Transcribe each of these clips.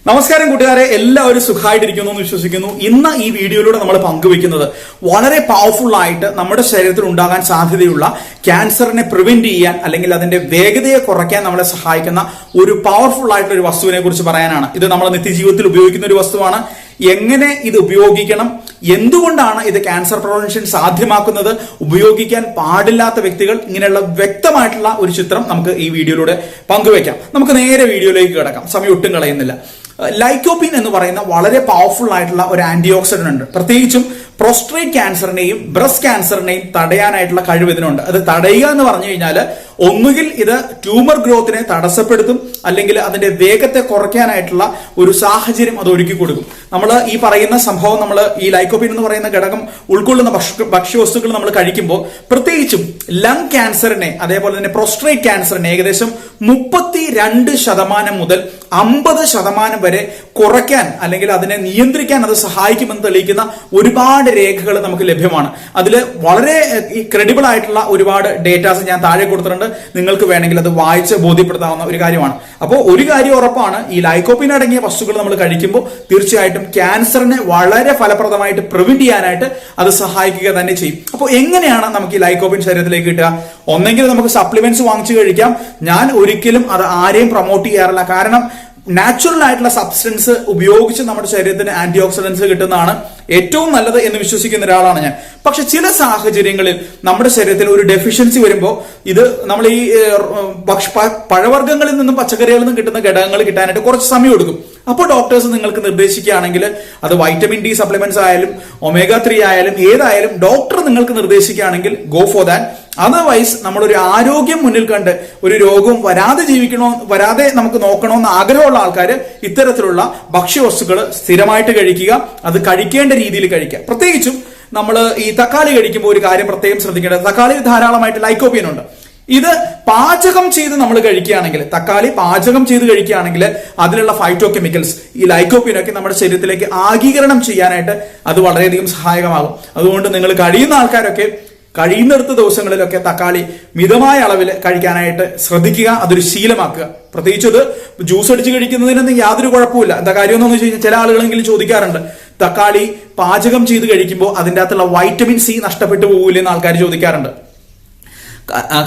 നമസ്കാരം കൂട്ടുകാരെ, എല്ലാവരും സുഖമായിട്ടിരിക്കുന്നു എന്ന് വിശ്വസിക്കുന്നു. ഇന്ന് ഈ വീഡിയോയിലൂടെ നമ്മൾ പങ്കുവെക്കുന്നത് വളരെ പവർഫുൾ ആയിട്ട് നമ്മുടെ ശരീരത്തിൽ ഉണ്ടാകാൻ സാധ്യതയുള്ള ക്യാൻസറിനെ പ്രിവെന്റ് ചെയ്യാൻ അല്ലെങ്കിൽ അതിന്റെ വേഗതയെ കുറയ്ക്കാൻ നമ്മളെ സഹായിക്കുന്ന ഒരു പവർഫുൾ ആയിട്ടുള്ള ഒരു വസ്തുവിനെ കുറിച്ച് പറയാനാണ്. ഇത് നമ്മൾ നിത്യജീവിതത്തിൽ ഉപയോഗിക്കുന്ന ഒരു വസ്തുവാണ്. എങ്ങനെ ഇത് ഉപയോഗിക്കണം, എന്തുകൊണ്ടാണ് ഇത് ക്യാൻസർ പ്രിവെൻഷൻ സാധ്യമാക്കുന്നത്, ഉപയോഗിക്കാൻ പാടില്ലാത്ത വ്യക്തികൾ, ഇങ്ങനെയുള്ള വ്യക്തമായിട്ടുള്ള ഒരു ചിത്രം നമുക്ക് ഈ വീഡിയോയിലൂടെ പങ്കുവെക്കാം. നമുക്ക് നേരെ വീഡിയോയിലേക്ക് കിടക്കാം, സമയം ഒട്ടും കളയുന്നില്ല. ലൈക്കോപീൻ എന്ന് പറയുന്ന വളരെ പവർഫുൾ ആയിട്ടുള്ള ഒരു ആന്റി ഓക്സിഡന്റ് ഉണ്ട്. പ്രത്യേകിച്ചും പ്രോസ്റ്റേറ്റ് ക്യാൻസറിനെയും ബ്രസ്റ്റ് ക്യാൻസറിനെയും തടയാനായിട്ടുള്ള കഴിവ് ഇതിനുണ്ട്. അത് തടയുക എന്ന് പറഞ്ഞു കഴിഞ്ഞാൽ ഒന്നുകിൽ ഇത് ട്യൂമർ ഗ്രോത്തിനെ തടസ്സപ്പെടുത്തും, അല്ലെങ്കിൽ അതിന്റെ വേഗത്തെ കുറയ്ക്കാനായിട്ടുള്ള ഒരു സാഹചര്യം അത് ഒരുക്കി കൊടുക്കും. നമ്മൾ ഈ പറയുന്ന സംഭവം, നമ്മൾ ഈ ലൈക്കോപീൻ എന്ന് പറയുന്ന ഘടകം ഉൾക്കൊള്ളുന്ന ഭക്ഷ്യവസ്തുക്കൾ നമ്മൾ കഴിക്കുമ്പോൾ പ്രത്യേകിച്ചും ലങ് ക്യാൻസറിനെ അതേപോലെ തന്നെ പ്രോസ്റ്റേറ്റ് ക്യാൻസറിനെ ഏകദേശം 32% മുതൽ 50% വരെ കുറയ്ക്കാൻ അല്ലെങ്കിൽ അതിനെ നിയന്ത്രിക്കാൻ അത് സഹായിക്കുമെന്ന് തെളിയിക്കുന്ന ഒരുപാട് രേഖകൾ നമുക്ക് ലഭ്യമാണ്. അതിൽ വളരെ ക്രെഡിബിൾ ആയിട്ടുള്ള ഒരുപാട് ഡേറ്റാസ് ഞാൻ താഴെ കൊടുത്തിട്ടുണ്ട്. നിങ്ങൾക്ക് വേണമെങ്കിൽ അത് വായിച്ച് ബോധ്യപ്പെടുത്താവുന്ന ഒരു കാര്യമാണ്. അപ്പോൾ ഒരു കാര്യം ഉറപ്പാണ്, ഈ ലൈക്കോപീൻ അടങ്ങിയ വസ്തുക്കൾ നമ്മൾ കഴിക്കുമ്പോൾ തീർച്ചയായിട്ടും ക്യാൻസറിനെ വളരെ ഫലപ്രദമായിട്ട് പ്രിവെന്റ് ചെയ്യാനായിട്ട് അത് സഹായിക്കുക തന്നെ ചെയ്യും. അപ്പോൾ എങ്ങനെയാണ് നമുക്ക് ഈ ലൈക്കോപീൻ ശരീരത്തിലേക്ക് കിട്ടുക? ഒന്നെങ്കിൽ നമുക്ക് സപ്ലിമെന്റ്സ് വാങ്ങിച്ചു കഴിക്കാം. ഞാൻ ഒരിക്കലും അത് ആരെയും പ്രൊമോട്ട് ചെയ്യാറില്ല. കാരണം നാച്ചുറൽ ആയിട്ടുള്ള സബ്സ്റ്റൻസ് ഉപയോഗിച്ച് നമ്മുടെ ശരീരത്തിന് ആന്റി ഓക്സിഡൻസ് കിട്ടുന്നതാണ് ഏറ്റവും നല്ലത് എന്ന് വിശ്വസിക്കുന്ന ഒരാളാണ് ഞാൻ. പക്ഷെ ചില സാഹചര്യങ്ങളിൽ നമ്മുടെ ശരീരത്തിൽ ഒരു ഡെഫിഷ്യൻസി വരുമ്പോൾ ഇത് നമ്മൾ ഈ പഴവർഗ്ഗങ്ങളിൽ നിന്നും പച്ചക്കറികളിൽ നിന്നും കിട്ടുന്ന ഘടകങ്ങൾ കിട്ടാനായിട്ട് കുറച്ച് സമയം എടുക്കും. അപ്പോൾ ഡോക്ടേഴ്സ് നിങ്ങൾക്ക് നിർദ്ദേശിക്കുകയാണെങ്കിൽ അത് വൈറ്റമിൻ ഡി സപ്ലിമെന്റ്സ് ആയാലും ഒമേഗ 3 ആയാലും ഏതായാലും ഡോക്ടർ നിങ്ങൾക്ക് നിർദ്ദേശിക്കുകയാണെങ്കിൽ ഗോ ഫോർ ദാറ്റ്. അതർവൈസ് നമ്മളൊരു ആരോഗ്യം മുന്നിൽ കണ്ട് ഒരു രോഗവും വരാതെ നമുക്ക് നോക്കണമെന്ന് ആഗ്രഹമുള്ള ആൾക്കാർ ഇത്തരത്തിലുള്ള ഭക്ഷ്യവസ്തുക്കൾ സ്ഥിരമായിട്ട് കഴിക്കുക. അത് കഴിക്കേണ്ട രീതിയിൽ കഴിക്കുക. പ്രത്യേകിച്ചും നമ്മൾ ഈ തക്കാളി കഴിക്കുമ്പോൾ ഒരു കാര്യം പ്രത്യേകം ശ്രദ്ധിക്കേണ്ടത്, തക്കാളിയിൽ ധാരാളമായിട്ട് ലൈക്കോപീൻ ഉണ്ട്. ഇത് പാചകം ചെയ്ത് നമ്മൾ കഴിക്കുകയാണെങ്കിൽ, തക്കാളി പാചകം ചെയ്ത് കഴിക്കുകയാണെങ്കിൽ അതിലുള്ള ഫൈറ്റോ കെമിക്കൽസ് ഈ ലൈക്കോപീനൊക്കെ നമ്മുടെ ശരീരത്തിലേക്ക് ആഗീകരണം ചെയ്യാനായിട്ട് അത് വളരെയധികം സഹായകമാകും. അതുകൊണ്ട് നിങ്ങൾ കഴിയുന്ന ആൾക്കാരൊക്കെ കഴിയുന്നിടത്ത ദിവസങ്ങളിലൊക്കെ തക്കാളി മിതമായ അളവിൽ കഴിക്കാനായിട്ട് ശ്രദ്ധിക്കുക. അതൊരു ശീലമാക്കുക. പ്രത്യേകിച്ച് അത് ജ്യൂസ് അടിച്ച് കഴിക്കുന്നതിനൊന്നും യാതൊരു കുഴപ്പമില്ല. എന്താ കാര്യമെന്ന് വെച്ച് കഴിഞ്ഞാൽ ചില ആളുകളെങ്കിലും ചോദിക്കാറുണ്ട്, തക്കാളി പാചകം ചെയ്ത് കഴിക്കുമ്പോൾ അതിൻ്റെ അകത്തുള്ള വൈറ്റമിൻ സി നഷ്ടപ്പെട്ടു പോകില്ലെന്ന് ആൾക്കാർ ചോദിക്കാറുണ്ട്.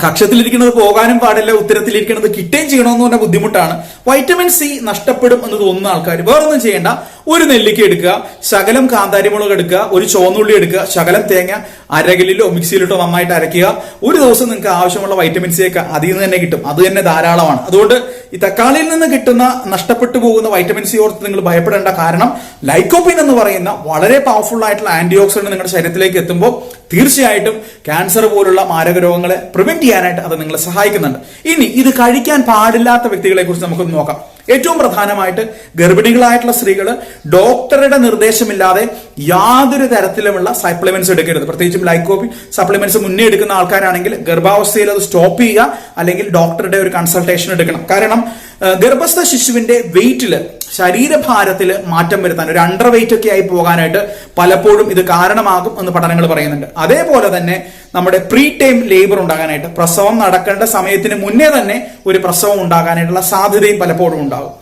കക്ഷത്തിലിരിക്കുന്നത് പോകാനും പാടില്ല, ഉത്തരത്തിലിരിക്കുന്നത് കിട്ടുകയും ചെയ്യണമെന്ന് പറഞ്ഞ ബുദ്ധിമുട്ടാണ്. വൈറ്റമിൻ സി നഷ്ടപ്പെടും എന്ന് തോന്നുന്ന ആൾക്കാർ വേറൊന്നും ചെയ്യേണ്ട. ഒരു നെല്ലിക്ക എടുക്കുക, ശകലം കാന്താരിമുളക് എടുക്കുക, ഒരു ചുവന്നുള്ളി എടുക്കുക, ശകലം തേങ്ങ അരകലിലോ മിക്സിയിലിട്ടോ നന്നായിട്ട് അരയ്ക്കുക. ഒരു ദിവസം നിങ്ങൾക്ക് ആവശ്യമുള്ള വൈറ്റമിൻ സി ഒക്കെ അതിൽ നിന്ന് തന്നെ കിട്ടും. അത് തന്നെ ധാരാളമാണ്. അതുകൊണ്ട് ഈ തക്കാളിയിൽ നിന്ന് കിട്ടുന്ന നഷ്ടപ്പെട്ടു പോകുന്ന വൈറ്റമിൻ സി ഓർത്ത് നിങ്ങൾ ഭയപ്പെടേണ്ട. കാരണം ലൈക്കോപീൻ എന്ന് പറയുന്ന വളരെ പവർഫുൾ ആയിട്ടുള്ള ആന്റി ഓക്സിഡന്റ് നിങ്ങളുടെ ശരീരത്തിലേക്ക് എത്തുമ്പോൾ തീർച്ചയായിട്ടും ക്യാൻസർ പോലുള്ള മാരക രോഗങ്ങളെ പ്രിവെന്റ് ചെയ്യാനായിട്ട് അത് നിങ്ങളെ സഹായിക്കുന്നുണ്ട്. ഇനി ഇത് കഴിക്കാൻ പാടില്ലാത്ത വ്യക്തികളെ കുറിച്ച് നമുക്കൊന്ന് നോക്കാം. ഏറ്റവും പ്രധാനമായിട്ട് ഗർഭിണികളായിട്ടുള്ള സ്ത്രീകൾ ഡോക്ടറുടെ നിർദ്ദേശമില്ലാതെ യാതൊരു തരത്തിലുമുള്ള സപ്ലിമെന്റ്സ് എടുക്കരുത്. പ്രത്യേകിച്ചും ലൈക്കോപീൻ സപ്ലിമെന്റ്സ് മുന്നേ എടുക്കുന്ന ആൾക്കാരാണെങ്കിൽ ഗർഭാവസ്ഥയിൽ അത് സ്റ്റോപ്പ് ചെയ്യുക, അല്ലെങ്കിൽ ഡോക്ടറുടെ ഒരു കൺസൾട്ടേഷൻ എടുക്കണം. കാരണം ഗർഭസ്ഥ ശിശുവിന്റെ വെയിറ്റില്, ശരീരഭാരത്തിൽ മാറ്റം വരുത്താൻ, ഒരു അണ്ടർ വെയിറ്റ് ഒക്കെ ആയി പോകാനായിട്ട് പലപ്പോഴും ഇത് കാരണമാകും എന്ന് പഠനങ്ങൾ പറയുന്നുണ്ട്. അതേപോലെ തന്നെ നമ്മുടെ പ്രീ ടൈം ലേബർ ഉണ്ടാകാനായിട്ട്, പ്രസവം നടക്കേണ്ട സമയത്തിന് മുന്നേ തന്നെ ഒരു പ്രസവം ഉണ്ടാകാനായിട്ടുള്ള സാധ്യതയും പലപ്പോഴും ഉണ്ടാകും.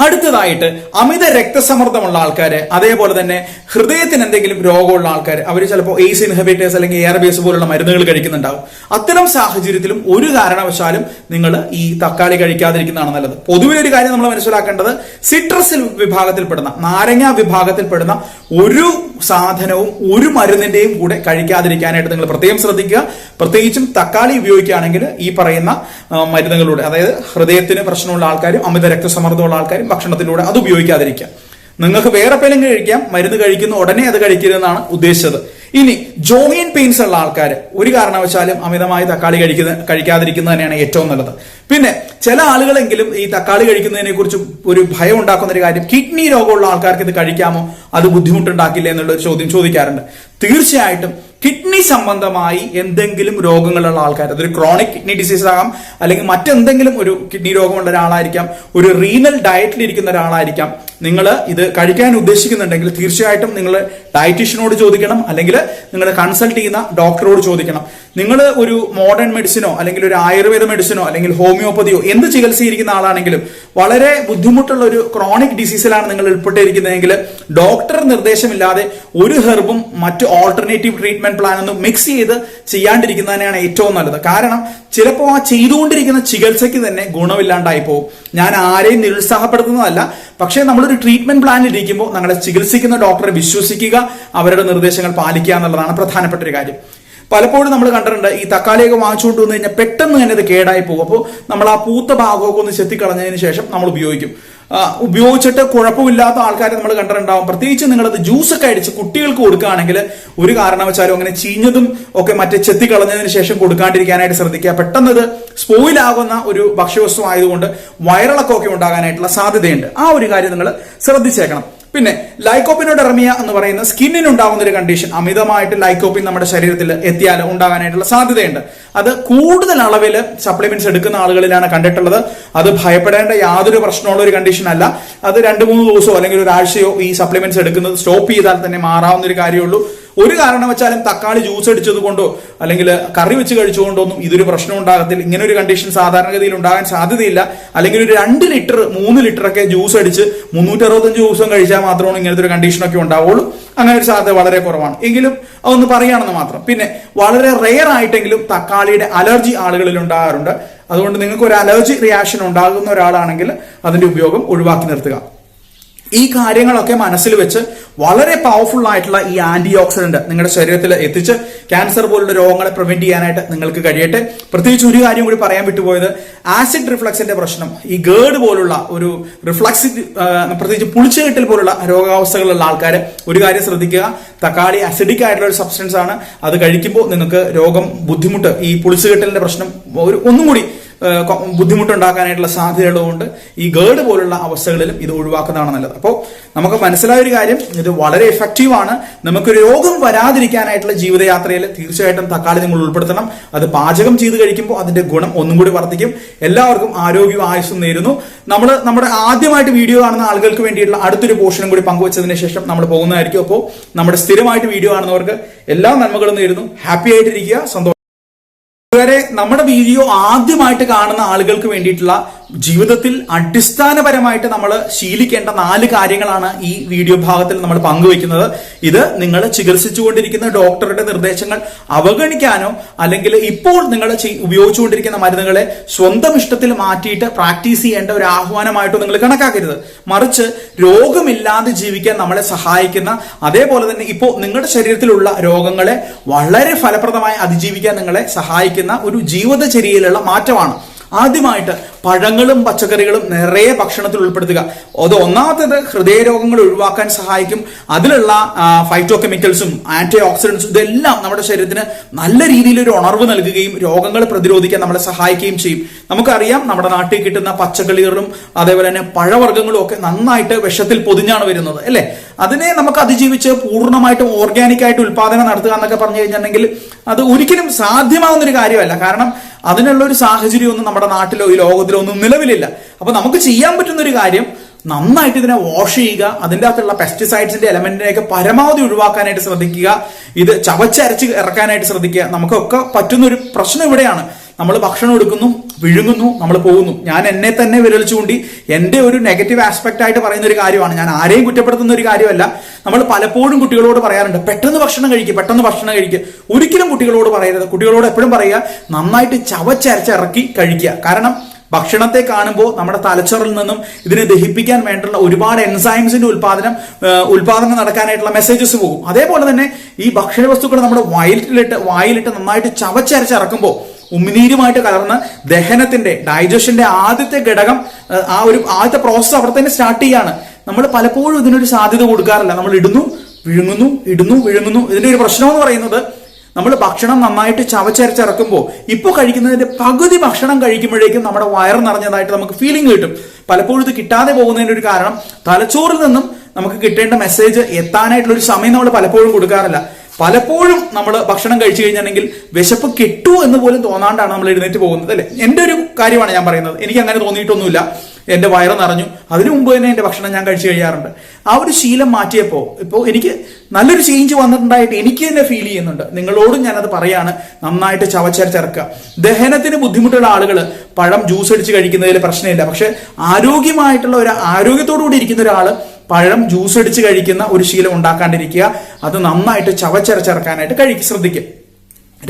അടുത്തതായിട്ട് അമിത രക്തസമ്മർദ്ദമുള്ള ആൾക്കാര്, അതേപോലെ തന്നെ ഹൃദയത്തിന് എന്തെങ്കിലും രോഗമുള്ള ആൾക്കാർ, അവർ ചിലപ്പോൾ എയ്സ് ഇൻഹിബിറ്റേഴ്സ് അല്ലെങ്കിൽ എയർബേസ് പോലുള്ള മരുന്നുകൾ കഴിക്കുന്നുണ്ടാവും. അത്തരം സാഹചര്യത്തിലും ഒരു കാരണവശാലും നിങ്ങൾ ഈ തക്കാളി കഴിക്കാതിരിക്കുന്നതാണ് നല്ലത്. പൊതുവെ ഒരു കാര്യം നമ്മൾ മനസ്സിലാക്കേണ്ടത്, സിട്രസ് വിഭാഗത്തിൽപ്പെടുന്ന, നാരങ്ങ വിഭാഗത്തിൽപ്പെടുന്ന ഒരു സാധനവും ഒരു മരുന്നിന്റെയും കൂടെ കഴിക്കാതിരിക്കാനായിട്ട് നിങ്ങൾ പ്രത്യേകം ശ്രദ്ധിക്കുക. പ്രത്യേകിച്ചും തക്കാളി ഉപയോഗിക്കുകയാണെങ്കിൽ ഈ പറയുന്ന മരുന്നുകളിലൂടെ, അതായത് ഹൃദയത്തിന് പ്രശ്നമുള്ള ആൾക്കാരും അമിത രക്തസമ്മർദ്ദമുള്ള ആൾക്കാരും ഭക്ഷണത്തിലൂടെ അത് ഉപയോഗിക്കാതിരിക്കുക. നിങ്ങൾക്ക് വേറെ പേരും കഴിക്കാം, മരുന്ന് കഴിക്കുന്ന ഉടനെ അത് കഴിക്കരുതെന്നാണ് ഉദ്ദേശിച്ചത്. ഇനി ജോയിന്റ് പെയിൻസ് ഉള്ള ആൾക്കാർ ഒരു കാരണവശാലും അമിതമായി തക്കാളി കഴിക്കാതിരിക്കുന്നത് തന്നെയാണ് ഏറ്റവും നല്ലത്. പിന്നെ ചില ആളുകളെങ്കിലും ഈ തക്കാളി കഴിക്കുന്നതിനെ കുറിച്ച് ഒരു ഭയം ഉണ്ടാക്കുന്ന ഒരു കാര്യം, കിഡ്നി രോഗമുള്ള ആൾക്കാർക്ക് ഇത് കഴിക്കാമോ, അത് ബുദ്ധിമുട്ടുണ്ടാക്കില്ല എന്നുള്ള ഒരു ചോദ്യം ചോദിക്കാറുണ്ട്. തീർച്ചയായിട്ടും കിഡ്നി സംബന്ധമായി എന്തെങ്കിലും രോഗങ്ങളുള്ള ആൾക്കാർ, അതൊരു ക്രോണിക് കിഡ്നി ഡിസീസ് ആകാം, അല്ലെങ്കിൽ മറ്റെന്തെങ്കിലും ഒരു കിഡ്നി രോഗമുള്ള ഒരാളായിരിക്കാം, ഒരു റീനൽ ഡയറ്റിൽ ഇരിക്കുന്ന ഒരാളായിരിക്കാം, നിങ്ങൾ ഇത് കഴിക്കാൻ ഉദ്ദേശിക്കുന്നുണ്ടെങ്കിൽ തീർച്ചയായിട്ടും നിങ്ങൾ ഡയറ്റീഷ്യനോട് ചോദിക്കണം, അല്ലെങ്കിൽ നിങ്ങൾ കൺസൾട്ട് ചെയ്യുന്ന ഡോക്ടറോട് ചോദിക്കണം. നിങ്ങൾ ഒരു മോഡേൺ മെഡിസിനോ അല്ലെങ്കിൽ ഒരു ആയുർവേദ മെഡിസിനോ അല്ലെങ്കിൽ ഹോമിയോപ്പതിയോ എന്ത് ചികിത്സയിരിക്കുന്ന ആളാണെങ്കിലും വളരെ ബുദ്ധിമുട്ടുള്ള ഒരു ക്രോണിക് ഡിസീസിലാണ് നിങ്ങൾ ഉൾപ്പെട്ടിരിക്കുന്നതെങ്കിൽ ഡോക്ടർ നിർദ്ദേശമില്ലാതെ ഒരു ഹെർബും മറ്റ് ഓൾട്ടർനേറ്റീവ് ട്രീറ്റ്മെന്റ് പ്ലാൻ ഒന്നും മിക്സ് ചെയ്ത് ചെയ്യാണ്ടിരിക്കുന്നതന്നെയാണ് ഏറ്റവും നല്ലത്. കാരണം ചിലപ്പോൾ ആ ചെയ്തുകൊണ്ടിരിക്കുന്ന ചികിത്സയ്ക്ക് തന്നെ ഗുണമില്ലാണ്ടായി പോകും. ഞാൻ ആരെയും നിരുത്സാഹപ്പെടുത്തുന്നതല്ല, പക്ഷേ നമ്മളൊരു ട്രീറ്റ്മെന്റ് പ്ലാനിൽ ഇരിക്കുമ്പോൾ നമ്മളെ ചികിത്സിക്കുന്ന ഡോക്ടറെ വിശ്വസിക്കുക, അവരുടെ നിർദ്ദേശങ്ങൾ പാലിക്കുക എന്നുള്ളതാണ് പ്രധാനപ്പെട്ട ഒരു കാര്യം. പലപ്പോഴും നമ്മൾ കണ്ടിട്ടുണ്ട് ഈ തക്കാളിയൊക്കെ വാങ്ങിച്ചുകൊണ്ട് വന്നു കഴിഞ്ഞാൽ പെട്ടെന്ന് തന്നെ ഇത് കേടായി പോകും. അപ്പോൾ നമ്മൾ ആ പൂത്ത ഭാഗമൊക്കെ ഒന്ന് ചെത്തിക്കളഞ്ഞതിന് ശേഷം നമ്മൾ ഉപയോഗിക്കും. ഉപയോഗിച്ചിട്ട് കുഴപ്പമില്ലാത്ത ആൾക്കാരെ നമ്മൾ കണ്ടിട്ടുണ്ടാവും. പ്രത്യേകിച്ച് നിങ്ങളത് ജ്യൂസൊക്കെ അടിച്ച് കുട്ടികൾക്ക് കൊടുക്കുകയാണെങ്കിൽ ഒരു കാരണവശാലും അങ്ങനെ ചീഞ്ഞതും ഒക്കെ മറ്റേ ചെത്തിക്കളഞ്ഞതിന് ശേഷം കൊടുക്കാണ്ടിരിക്കാനായിട്ട് ശ്രദ്ധിക്കുക. പെട്ടെന്ന് ഇത് സ്പോയിലാകുന്ന ഒരു ഭക്ഷ്യവസ്തു ആയതുകൊണ്ട് വയറിളക്കമൊക്കെ ഉണ്ടാകാനായിട്ടുള്ള സാധ്യതയുണ്ട്. ആ ഒരു കാര്യം നിങ്ങൾ ശ്രദ്ധിച്ചേക്കണം. പിന്നെ ലൈക്കോപ്പിനോഡെർമിയ എന്ന് പറയുന്ന സ്കിന്നിനുണ്ടാകുന്ന ഒരു കണ്ടീഷൻ, അമിതമായിട്ട് ലൈക്കോപ്പിൻ നമ്മുടെ ശരീരത്തിൽ എത്തിയാൽ ഉണ്ടാകാനായിട്ടുള്ള സാധ്യതയുണ്ട്. അത് കൂടുതൽ അളവിൽ സപ്ലിമെന്റ്സ് എടുക്കുന്ന ആളുകളിലാണ് കണ്ടിട്ടുള്ളത്. അത് ഭയപ്പെടേണ്ട യാതൊരു പ്രശ്നമുള്ള ഒരു കണ്ടീഷൻ അല്ല. അത് 2-3 ദിവസമോ അല്ലെങ്കിൽ ഒരാഴ്ചയോ ഈ സപ്ലിമെന്റ്സ് എടുക്കുന്നത് സ്റ്റോപ്പ് ചെയ്താൽ തന്നെ മാറാവുന്ന ഒരു കാര്യമുള്ളൂ. ഒരു കാരണവശാലും തക്കാളി ജ്യൂസ് അടിച്ചത് കൊണ്ടോ അല്ലെങ്കിൽ കറി വെച്ച് കഴിച്ചുകൊണ്ടൊന്നും ഇതൊരു പ്രശ്നം ഉണ്ടാകത്തില്ല. ഇങ്ങനെ ഒരു കണ്ടീഷൻ സാധാരണഗതിയിൽ ഉണ്ടാകാൻ സാധ്യതയില്ല. അല്ലെങ്കിൽ ഒരു 2 ലിറ്റർ 3 ലിറ്ററൊക്കെ ജ്യൂസ് അടിച്ച് 365 ദിവസം കഴിച്ചാൽ മാത്രമാണ് ഇങ്ങനത്തെ ഒരു കണ്ടീഷനൊക്കെ ഉണ്ടാവുള്ളൂ. അങ്ങനെ ഒരു സാധ്യത വളരെ കുറവാണ്. എങ്കിലും അതൊന്ന് പറയുകയാണെന്ന് മാത്രം. പിന്നെ വളരെ റെയർ ആയിട്ടെങ്കിലും തക്കാളിയുടെ അലർജി ആളുകളിൽ ഉണ്ടാകാറുണ്ട്. അതുകൊണ്ട് നിങ്ങൾക്ക് ഒരു അലർജി റിയാക്ഷൻ ഉണ്ടാകുന്ന ഒരാളാണെങ്കിൽ അതിന്റെ ഉപയോഗം ഒഴിവാക്കി നിർത്തുക. ഈ കാര്യങ്ങളൊക്കെ മനസ്സിൽ വെച്ച് വളരെ പവർഫുൾ ആയിട്ടുള്ള ഈ ആന്റി ഓക്സിഡന്റ് നിങ്ങളുടെ ശരീരത്തിൽ എത്തിച്ച് ക്യാൻസർ പോലുള്ള രോഗങ്ങളെ പ്രിവെന്റ് ചെയ്യാനായിട്ട് നിങ്ങൾക്ക് കഴിയട്ടെ. പ്രത്യേകിച്ച് ഒരു കാര്യം കൂടി പറയാൻ വിട്ടുപോയത്, ആസിഡ് റിഫ്ലക്സിന്റെ പ്രശ്നം, ഈ ഗേർഡ് പോലുള്ള ഒരു റിഫ്ലക്സ്, പ്രത്യേകിച്ച് പുളിച്ചുകെട്ടൽ പോലുള്ള രോഗാവസ്ഥകളുള്ള ആൾക്കാർ ഒരു കാര്യം ശ്രദ്ധിക്കുക. തക്കാളി അസിഡിക് ആയിട്ടുള്ള ഒരു സബ്സ്റ്റൻസ് ആണ്. അത് കഴിക്കുമ്പോൾ നിങ്ങൾക്ക് രോഗം, ബുദ്ധിമുട്ട്, ഈ പുളിച്ചുകെട്ടലിന്റെ പ്രശ്നം ഒന്നും കൂടി ബുദ്ധിമുട്ടുണ്ടാക്കാനായിട്ടുള്ള സാധ്യതയുള്ളതുകൊണ്ട് ഈ ഗേർഡ് പോലുള്ള അവസ്ഥകളിലും ഇത് ഒഴിവാക്കുന്നതാണ് നല്ലത്. അപ്പോൾ നമുക്ക് മനസ്സിലായ ഒരു കാര്യം, ഇത് വളരെ എഫക്റ്റീവ് ആണ്. നമുക്ക് രോഗം വരാതിരിക്കാനായിട്ടുള്ള ജീവിതയാത്രയിൽ തീർച്ചയായിട്ടും തക്കാളി നിങ്ങൾ ഉൾപ്പെടുത്തണം. അത് പാചകം ചെയ്ത് കഴിക്കുമ്പോൾ അതിന്റെ ഗുണം ഒന്നും കൂടി വർദ്ധിക്കും. എല്ലാവർക്കും ആരോഗ്യവും ആയുസ്സും നേരുന്നു. നമ്മുടെ ആദ്യമായിട്ട് വീഡിയോ കാണുന്ന ആളുകൾക്ക് വേണ്ടിയിട്ടുള്ള അടുത്തൊരു പോർഷനും കൂടി പങ്കുവച്ചതിന് ശേഷം നമ്മൾ പോകുന്നതായിരിക്കും. അപ്പോൾ നമ്മുടെ സ്ഥിരമായിട്ട് വീഡിയോ കാണുന്നവർക്ക് എല്ലാ നന്മകളും നേരുന്നു. ഹാപ്പി ആയിട്ടിരിക്കുക, സന്തോഷം. ഇതുവരെ നമ്മുടെ വീഡിയോ ആദ്യമായിട്ട് കാണുന്ന ആളുകൾക്ക് വേണ്ടിയിട്ടുള്ള ജീവിതത്തിൽ അടിസ്ഥാനപരമായിട്ട് നമ്മൾ ശീലിക്കേണ്ട 4 കാര്യങ്ങളാണ് ഈ വീഡിയോ ഭാഗത്തിൽ നമ്മൾ പങ്കുവെക്കുന്നത്. ഇത് നിങ്ങൾ ചികിത്സിച്ചുകൊണ്ടിരിക്കുന്ന ഡോക്ടറുടെ നിർദ്ദേശങ്ങൾ അവഗണിക്കാനോ അല്ലെങ്കിൽ ഇപ്പോൾ നിങ്ങൾ ഉപയോഗിച്ചുകൊണ്ടിരിക്കുന്ന മരുന്നുകളെ സ്വന്തം ഇഷ്ടത്തിൽ മാറ്റിയിട്ട് പ്രാക്ടീസ് ചെയ്യേണ്ട ഒരു ആഹ്വാനമായിട്ടോ നിങ്ങൾ കണക്കാക്കരുത്. മറിച്ച് രോഗമില്ലാതെ ജീവിക്കാൻ നമ്മളെ സഹായിക്കുന്ന, അതേപോലെ തന്നെ ഇപ്പോൾ നിങ്ങളുടെ ശരീരത്തിലുള്ള രോഗങ്ങളെ വളരെ ഫലപ്രദമായി അതിജീവിക്കാൻ നിങ്ങളെ സഹായിക്കുന്ന ഒരു ജീവിതചര്യയിലുള്ള മാറ്റമാണ്. ആദ്യമായിട്ട് പഴങ്ങളും പച്ചക്കറികളും നിറയെ ഭക്ഷണത്തിൽ ഉൾപ്പെടുത്തുക. അത് ഒന്നാമത്തേത് ഹൃദയരോഗങ്ങൾ ഒഴിവാക്കാൻ സഹായിക്കും. അതിലുള്ള ഫൈറ്റോ കെമിക്കൽസും ആന്റി ഓക്സിഡൻസും ഇതെല്ലാം നമ്മുടെ ശരീരത്തിന് നല്ല രീതിയിൽ ഒരു ഉണർവ് നൽകുകയും രോഗങ്ങൾ പ്രതിരോധിക്കാൻ നമ്മളെ സഹായിക്കുകയും ചെയ്യും. നമുക്കറിയാം, നമ്മുടെ നാട്ടിൽ കിട്ടുന്ന പച്ചക്കറികളും അതേപോലെ തന്നെ പഴവർഗ്ഗങ്ങളും ഒക്കെ നന്നായിട്ട് വിഷത്തിൽ പൊതിഞ്ഞാണ് വരുന്നത്, അല്ലെ? അതിനെ നമുക്ക് അതിജീവിച്ച് പൂർണ്ണമായിട്ടും ഓർഗാനിക് ആയിട്ട് ഉൽപാദനം നടത്തുക എന്നൊക്കെ പറഞ്ഞു കഴിഞ്ഞിട്ടുണ്ടെങ്കിൽ അത് ഒരിക്കലും സാധ്യമാവുന്ന ഒരു കാര്യമല്ല. കാരണം അതിനുള്ള ഒരു സാഹചര്യമൊന്നും നമ്മുടെ നാട്ടിലോ ഈ ലോകത്തിലോ ഒന്നും നിലവിലില്ല. അപ്പൊ നമുക്ക് ചെയ്യാൻ പറ്റുന്ന ഒരു കാര്യം, നന്നായിട്ട് ഇതിനെ വാഷ് ചെയ്യുക. അതിൻ്റെ അകത്തുള്ള പെസ്റ്റിസൈഡ്സിന്റെ എലമെന്റിനെയൊക്കെ പരമാവധി ഒഴിവാക്കാനായിട്ട് ശ്രദ്ധിക്കുക. ഇത് ചവച്ചരച്ച് ഇറക്കാനായിട്ട് ശ്രദ്ധിക്കുക. നമുക്കൊക്കെ പറ്റുന്ന ഒരു പ്രശ്നം ഇവിടെയാണ്. നമ്മൾ ഭക്ഷണം എടുക്കുന്നു, വിഴുങ്ങുന്നു, നമ്മൾ പോകുന്നു. ഞാൻ എന്നെ തന്നെ വിരൽ ചൂണ്ടി എന്റെ ഒരു നെഗറ്റീവ് ആസ്പെക്ട് ആയിട്ട് പറയുന്ന ഒരു കാര്യമാണ്. ഞാൻ ആരെയും കുറ്റപ്പെടുത്തുന്ന ഒരു കാര്യമല്ല. നമ്മൾ പലപ്പോഴും കുട്ടികളോട് പറയാറുണ്ട്, പെട്ടെന്ന് ഭക്ഷണം കഴിക്കുക, പെട്ടെന്ന് ഭക്ഷണം കഴിക്കുക. ഒരിക്കലും കുട്ടികളോട് പറയരുത്. കുട്ടികളോട് എപ്പോഴും പറയുക, നന്നായിട്ട് ചവച്ചരച്ചിറക്കി കഴിക്കുക. കാരണം ഭക്ഷണത്തെ കാണുമ്പോൾ നമ്മുടെ തലച്ചോറിൽ നിന്നും ഇതിനെ ദഹിപ്പിക്കാൻ വേണ്ടുള്ള ഒരുപാട് എൻസൈംസിന്റെ ഉൽപാദനം നടക്കാനായിട്ടുള്ള മെസ്സേജസ് പോകും. അതേപോലെ തന്നെ ഈ ഭക്ഷണ വസ്തുക്കൾ നമ്മുടെ വായിലിട്ട് നന്നായിട്ട് ചവച്ചരച്ചിറക്കുമ്പോൾ ഉമിനീരുമായിട്ട് കലർന്ന് ദഹനത്തിന്റെ, ഡൈജഷന്റെ ആദ്യത്തെ ഘടകം, ആദ്യത്തെ പ്രോസസ് അവിടെ തന്നെ സ്റ്റാർട്ട് ചെയ്യാണ്. നമ്മൾ പലപ്പോഴും ഇതിനൊരു സാധ്യത കൊടുക്കാറില്ല. നമ്മൾ ഇടുന്നു, വിഴുങ്ങുന്നു, ഇടുന്നു, വിഴുങ്ങുന്നു. ഇതിന്റെ ഒരു പ്രശ്നം എന്ന് പറയുന്നത്, നമ്മൾ ഭക്ഷണം നന്നായിട്ട് ചവച്ചരച്ചിറക്കുമ്പോൾ ഇപ്പോൾ കഴിക്കുന്നതിന്റെ പകുതി ഭക്ഷണം കഴിക്കുമ്പോഴേക്കും നമ്മുടെ വയറ് നിറഞ്ഞതായിട്ട് നമുക്ക് ഫീലിംഗ് കിട്ടും. പലപ്പോഴും ഇത് കിട്ടാതെ പോകുന്നതിന്റെ ഒരു കാരണം, തലച്ചോറിൽ നിന്നും നമുക്ക് കിട്ടേണ്ട മെസ്സേജ് എത്താനായിട്ടുള്ള ഒരു സമയം നമ്മൾ പലപ്പോഴും കൊടുക്കാറില്ല. പലപ്പോഴും നമ്മൾ ഭക്ഷണം കഴിച്ചു കഴിഞ്ഞിട്ടുണ്ടെങ്കിൽ വിശപ്പ് കിട്ടു എന്ന് പോലും തോന്നാണ്ടാണ് നമ്മൾ എഴുന്നേറ്റ് പോകുന്നത്, അല്ലെ? എന്റെ ഒരു കാര്യമാണ് ഞാൻ പറയുന്നത്. എനിക്ക് അങ്ങനെ തോന്നിയിട്ടൊന്നുമില്ല. എന്റെ വയറ് നിറഞ്ഞു, അതിനു മുമ്പ് തന്നെ എന്റെ ഭക്ഷണം ഞാൻ കഴിച്ചു കഴിയാറുണ്ട്. ആ ഒരു ശീലം മാറ്റിയപ്പോൾ ഇപ്പോൾ എനിക്ക് നല്ലൊരു ചേഞ്ച് വന്നിട്ടുണ്ടായിട്ട് എനിക്ക് തന്നെ ഫീൽ ചെയ്യുന്നുണ്ട്. നിങ്ങളോടും ഞാനത് പറയാണ്, നന്നായിട്ട് ചവച്ചരച്ചേർക്കുക. ദഹനത്തിന് ബുദ്ധിമുട്ടുള്ള ആളുകൾ പഴം ജ്യൂസ് അടിച്ച് കഴിക്കുന്നതിൽ പ്രശ്നമില്ല. പക്ഷെ ആരോഗ്യമായിട്ടുള്ള ഒരു ആരോഗ്യത്തോടു കൂടി ഇരിക്കുന്ന ഒരാള് പഴം ജ്യൂസ് അടിച്ച് കഴിക്കുന്ന ഒരു ശീലം ഉണ്ടാക്കാണ്ടിരിക്കുക. അത് നന്നായിട്ട് ചവച്ചരച്ചേർക്കാനായിട്ട് ശ്രദ്ധിക്കുക.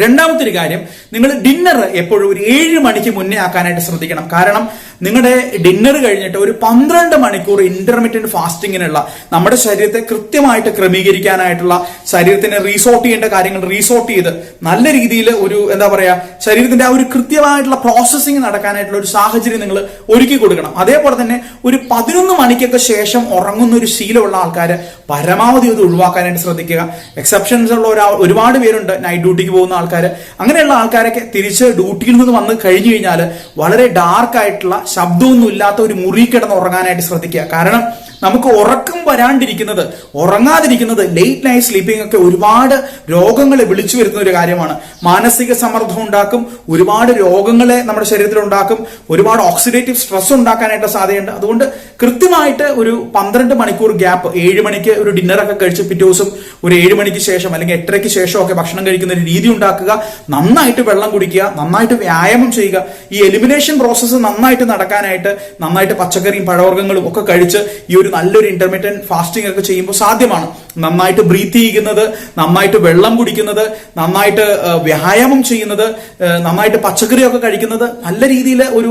രണ്ടാമത്തെ ഒരു കാര്യം, നിങ്ങൾ ഡിന്നർ എപ്പോഴും ഒരു 7 മണിക്ക് മുന്നേ ആക്കാനായിട്ട് ശ്രദ്ധിക്കണം. കാരണം നിങ്ങളുടെ ഡിന്നർ കഴിഞ്ഞിട്ട് ഒരു 12 മണിക്കൂർ ഇന്റർമീഡിയറ്റ് ഫാസ്റ്റിങ്ങിനുള്ള നമ്മുടെ ശരീരത്തെ കൃത്യമായിട്ട് ക്രമീകരിക്കാനായിട്ടുള്ള, ശരീരത്തിന് റീസോർട്ട് ചെയ്യേണ്ട കാര്യങ്ങൾ റീസോർട്ട് ചെയ്ത് നല്ല രീതിയിൽ ഒരു എന്താ പറയാ ശരീരത്തിന്റെ ആ ഒരു കൃത്യമായിട്ടുള്ള പ്രോസസ്സിംഗ് നടക്കാനായിട്ടുള്ള ഒരു സാഹചര്യം നിങ്ങൾ ഒരുക്കി കൊടുക്കണം. അതേപോലെ തന്നെ ഒരു 11 മണിക്കൊക്കെ ശേഷം ഉറങ്ങുന്ന ഒരു ശീലമുള്ള ആൾക്കാർ പരമാവധി അത് ഒഴിവാക്കാനായിട്ട് ശ്രദ്ധിക്കുക. എക്സെപ്ഷൻസ് ഉള്ള ഒരുപാട് പേരുണ്ട്, നൈറ്റ് ഡ്യൂട്ടിക്ക് പോകുന്ന ആൾക്കാർ. അങ്ങനെയുള്ള ആൾക്കാരൊക്കെ തിരിച്ച് ഡ്യൂട്ടിയിൽ നിന്ന് വന്ന് കഴിഞ്ഞു കഴിഞ്ഞാൽ വളരെ ഡാർക്ക് ആയിട്ടുള്ള ശബ്ദമൊന്നും ഇല്ലാത്ത ഒരു മുറി കിടന്ന് ഉറങ്ങാനായിട്ട് ശ്രദ്ധിക്കുക. കാരണം നമുക്ക് ഉറക്കം വരാണ്ടിരിക്കുന്നത്, ഉറങ്ങാതിരിക്കുന്നത്, ലേറ്റ് നൈറ്റ് സ്ലീപ്പിംഗ് ഒക്കെ ഒരുപാട് രോഗങ്ങളെ വിളിച്ചു വരുന്ന ഒരു കാര്യമാണ്. മാനസിക സമ്മർദ്ദം ഉണ്ടാക്കും, ഒരുപാട് രോഗങ്ങളെ നമ്മുടെ ശരീരത്തിൽ ഉണ്ടാക്കും, ഒരുപാട് ഓക്സിഡേറ്റീവ് സ്ട്രെസ് ഉണ്ടാക്കാനായിട്ട് സാധ്യതയുണ്ട്. അതുകൊണ്ട് കൃത്യമായിട്ട് ഒരു 12 മണിക്കൂർ ഗ്യാപ്പ്, 7 മണിക്ക് ഒരു ഡിന്നറൊക്കെ കഴിച്ച് പിറ്റേ ദിവസം ഒരു 7 മണിക്ക് ശേഷം അല്ലെങ്കിൽ 8:30 ശേഷം ഒക്കെ ഭക്ഷണം കഴിക്കുന്ന ഒരു രീതി ഉണ്ടാക്കുക. നന്നായിട്ട് വെള്ളം കുടിക്കുക, നന്നായിട്ട് വ്യായാമം ചെയ്യുക. ഈ എലിമിനേഷൻ പ്രോസസ്സ് നന്നായിട്ട് നടക്കാനായിട്ട് നന്നായിട്ട് പച്ചക്കറിയും പഴവർഗ്ഗങ്ങളും ഒക്കെ കഴിച്ച് ഈ ഒരു നല്ലൊരു ഇന്റർമീഡിയറ്റ് ഫാസ്റ്റിംഗ് ഒക്കെ ചെയ്യുമ്പോൾ സാധ്യമാണ്. നന്നായിട്ട് ബ്രീത്ത് ചെയ്യുന്നത്, നന്നായിട്ട് വെള്ളം കുടിക്കുന്നത്, നന്നായിട്ട് വ്യായാമം ചെയ്യുന്നത്, നന്നായിട്ട് പച്ചക്കറിയൊക്കെ കഴിക്കുന്നത് നല്ല രീതിയിൽ ഒരു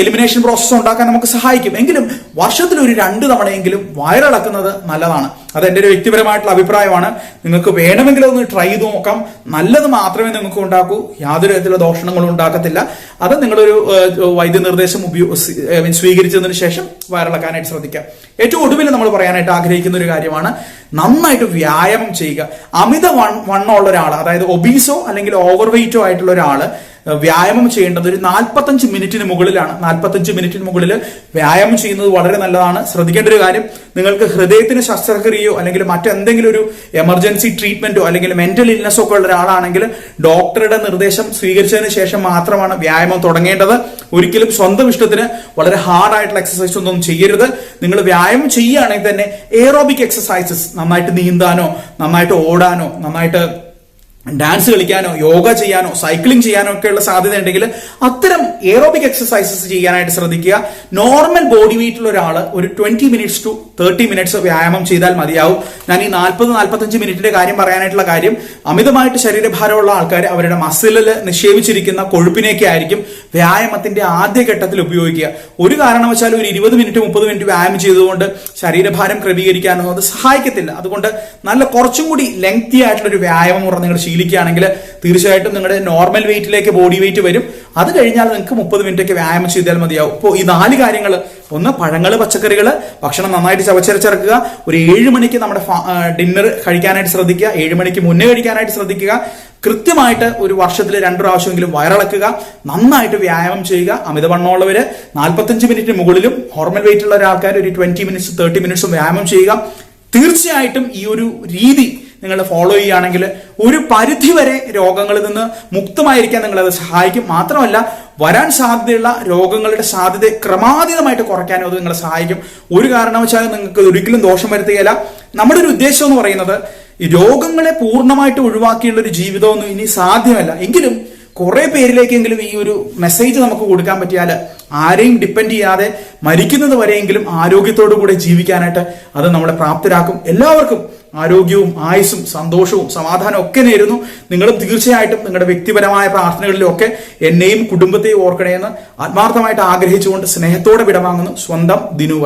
എലിമിനേഷൻ പ്രോസസ്സ് ഉണ്ടാക്കാൻ നമുക്ക് സഹായിക്കും. എങ്കിലും വർഷത്തിൽ ഒരു 2 തവണയെങ്കിലും വയറിളക്കുന്നത് നല്ലതാണ്. അത് എൻ്റെ ഒരു വ്യക്തിപരമായിട്ടുള്ള അഭിപ്രായമാണ്. നിങ്ങൾക്ക് വേണമെങ്കിൽ ഒന്ന് ട്രൈ ചെയ്ത് നോക്കാം. നല്ലത് മാത്രമേ നിങ്ങൾക്ക് ഉണ്ടാക്കൂ, യാതൊരു തരത്തിലുള്ള ദോഷങ്ങളും ഉണ്ടാക്കത്തില്ല. അത് നിങ്ങളൊരു വൈദ്യനിർദ്ദേശം സ്വീകരിച്ചതിന് ശേഷം വയറിളക്കാനായിട്ട് ശ്രദ്ധിക്കാം. ഏറ്റവും ഒടുവിൽ നമ്മൾ പറയാനായിട്ട് ആഗ്രഹിക്കുന്ന ഒരു കാര്യമാണ്, നന്നായിട്ട് വ്യായാമം ചെയ്യുക. അമിത വണ്ണമുള്ള ഒരാൾ, അതായത് ഒബീസോ അല്ലെങ്കിൽ ഓവർ വെയിറ്റോ ആയിട്ടുള്ള ഒരാള് വ്യായാമം ചെയ്യേണ്ടത് ഒരു 45 മിനിറ്റിന് മുകളിലാണ്. 45 മിനിറ്റിന് മുകളിൽ വ്യായാമം ചെയ്യുന്നത് വളരെ നല്ലതാണ്. ശ്രദ്ധിക്കേണ്ട ഒരു കാര്യം, നിങ്ങൾക്ക് ഹൃദയത്തിന് ശസ്ത്രക്രിയയോ അല്ലെങ്കിൽ മറ്റെന്തെങ്കിലും ഒരു എമർജൻസി ട്രീറ്റ്മെന്റോ അല്ലെങ്കിൽ മെന്റൽ ഇൽനെസ്സോ ഒക്കെ ഉള്ള ഒരാളാണെങ്കിൽ ഡോക്ടറുടെ നിർദ്ദേശം സ്വീകരിച്ചതിന് ശേഷം മാത്രമാണ് വ്യായാമം തുടങ്ങേണ്ടത്. ഒരിക്കലും സ്വന്തം ഇഷ്ടത്തിന് വളരെ ഹാർഡായിട്ടുള്ള എക്സസൈസ് ഒന്നും ചെയ്യരുത്. നിങ്ങൾ വ്യായാമം ചെയ്യുകയാണെങ്കിൽ തന്നെ എയറോബിക് എക്സസൈസസ്, നന്നായിട്ട് നീന്താനോ, നന്നായിട്ട് ഓടാനോ, നന്നായിട്ട് ഡാൻസ് കളിക്കാനോ, യോഗ ചെയ്യാനോ, സൈക്ലിംഗ് ചെയ്യാനോ ഒക്കെയുള്ള സാധ്യത ഉണ്ടെങ്കിൽ അത്തരം എയറോബിക് എക്സസൈസസ് ചെയ്യാനായിട്ട് ശ്രദ്ധിക്കുക. നോർമൽ ബോഡി വെയിറ്റുള്ള ഒരാൾ ഒരു 20 മിനിറ്റ്സ് ടു 30 മിനിറ്റ്സ് വ്യായാമം ചെയ്താൽ മതിയാവും. ഞാൻ ഈ 40-45 മിനിറ്റിന്റെ കാര്യം പറയാനായിട്ടുള്ള കാര്യം, അമിതമായിട്ട് ശരീരഭാരമുള്ള ആൾക്കാർ അവരുടെ മസിലിൽ നിക്ഷേപിച്ചിരിക്കുന്ന കൊഴുപ്പിനെയൊക്കെ ആയിരിക്കും വ്യായാമത്തിന്റെ ആദ്യഘട്ടത്തിൽ ഉപയോഗിക്കുക. ഒരു കാരണവശാലും ഒരു 20 മിനിറ്റ് 30 മിനിറ്റ് വ്യായാമം ചെയ്തുകൊണ്ട് ശരീരഭാരം ക്രമീകരിക്കാനോ അത് സഹായിക്കത്തില്ല. അതുകൊണ്ട് നല്ല കുറച്ചും കൂടി ലെങ്തി ആയിട്ടുള്ള ഒരു വ്യായാമം മുറ നിങ്ങൾ ശീലിക്കുകയാണെങ്കിൽ തീർച്ചയായിട്ടും നിങ്ങളുടെ നോർമൽ വെയിറ്റിലേക്ക് ബോഡി വെയിറ്റ് വരും. അത് കഴിഞ്ഞാൽ നിങ്ങൾക്ക് 30 മിനിറ്റ് ഒക്കെ വ്യായാമം ചെയ്താൽ മതിയാവും. ഇപ്പോൾ ഈ 4 കാര്യങ്ങൾ, ഒന്ന് പഴങ്ങള്, പച്ചക്കറികള്, ഭക്ഷണം നന്നായിട്ട് ചവച്ചരച്ചിറക്കുക, ഒരു 7 മണിക്ക് നമ്മുടെ ഡിന്നർ കഴിക്കാനായിട്ട് ശ്രദ്ധിക്കുക, 7 മണിക്ക് മുന്നേ കഴിക്കാനായിട്ട് ശ്രദ്ധിക്കുക, കൃത്യമായിട്ട് ഒരു വർഷത്തിൽ 2 പ്രാവശ്യമെങ്കിലും വയറിളക്കുക, നന്നായിട്ട് വ്യായാമം ചെയ്യുക. അമിതവണ്ണമുള്ളവര് 45 മിനിറ്റിന് മുകളിലും നോർമൽ വെയിറ്റ് ഉള്ള ഒരാൾക്കാർ ഒരു 20 മിനിറ്റ്സ് 30 മിനിറ്റ്സും വ്യായാമം ചെയ്യുക. തീർച്ചയായിട്ടും ഈ ഒരു രീതി നിങ്ങൾ ഫോളോ ചെയ്യുകയാണെങ്കിൽ ഒരു പരിധിവരെ രോഗങ്ങളിൽ നിന്ന് മുക്തമായിരിക്കാൻ നിങ്ങളത് സഹായിക്കും. മാത്രമല്ല വരാൻ സാധ്യതയുള്ള രോഗങ്ങളുടെ സാധ്യത ക്രമാതീതമായിട്ട് കുറയ്ക്കാനും അത് നിങ്ങളെ സഹായിക്കും. ഒരു കാരണവശാലും നിങ്ങൾക്ക് ഒരിക്കലും ദോഷം വരുത്തുകയില്ല. നമ്മുടെ ഒരു ഉദ്ദേശം എന്ന് പറയുന്നത് ഈ രോഗങ്ങളെ പൂർണ്ണമായിട്ട് ഒഴിവാക്കിയുള്ള ഒരു ജീവിതമൊന്നും ഇനി സാധ്യമല്ല. എങ്കിലും കുറെ പേരിലേക്കെങ്കിലും ഈ ഒരു മെസ്സേജ് നമുക്ക് കൊടുക്കാൻ പറ്റിയാൽ, ആരെയും ഡിപ്പെൻഡ് ചെയ്യാതെ മരിക്കുന്നത് വരെയെങ്കിലും ആരോഗ്യത്തോടു കൂടെ ജീവിക്കാനായിട്ട് അത് നമ്മളെ പ്രാപ്തരാക്കും. എല്ലാവർക്കും ആരോഗ്യവും ആയുസ്സും സന്തോഷവും സമാധാനവും ഒക്കെ നേരുന്നു. നിങ്ങളും തീർച്ചയായിട്ടും നിങ്ങളുടെ വ്യക്തിപരമായ പ്രാർത്ഥനകളിലും ഒക്കെ എന്നെയും കുടുംബത്തെയും ഓർക്കണേന്ന് ആത്മാർത്ഥമായിട്ട് ആഗ്രഹിച്ചുകൊണ്ട് സ്നേഹത്തോടെ വിടവാങ്ങുന്നു. സ്വന്തം ദിനു.